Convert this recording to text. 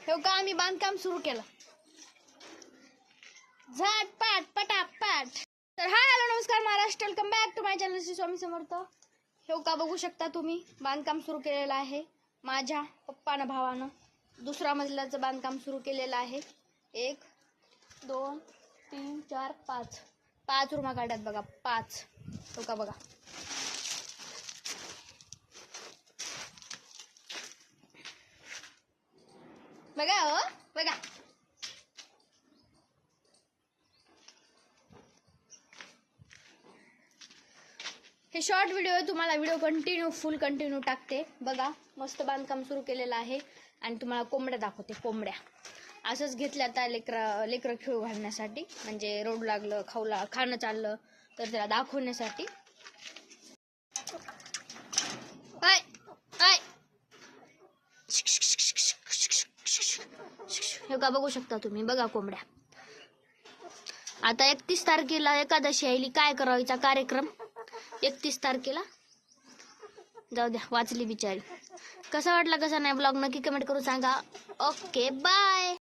हे का आम्ही बांधकाम सुरू केलं झटपट पटापट. तर हाय हॅलो नमस्कार Maharashtra, welcome back to my channel Shri Swami Samarth. हे का बघू शकता तुम्ही बांधकाम सुरू केलेलं आहे माझ्या पप्पानं भावानं. दुसरा मजल्याचं बांधकाम सुरू केलेलं आहे. 1 2 3 4 5 रूमा काढ्यात बघा 5. हो का बघा बघा हो बघा. हे शॉर्ट व्हिडिओ आहे, तुम्हाला व्हिडिओ फुल कंटिन्यू टाकते बघा. मस्त बांधकाम सुरू केलेलं आहे आणि तुम्हाला कोंबड्या दाखवते. कोंबड्या असंच घेतल्या आता लेकरं खेळू घालण्यासाठी, म्हणजे रोड लागलं खाणं चाललं तर त्याला दाखवण्यासाठी. हे का बघू शकता तुम्ही बघा कोंबड्या. आता 31 तारखेला एकादशी आली, काय करायचा कार्यक्रम 31 तारखेला. जाऊ द्या वाचली बिचारी. कसा वाटला कसा नाही ब्लॉग नक्की कमेंट करून सांगा. Okay bye.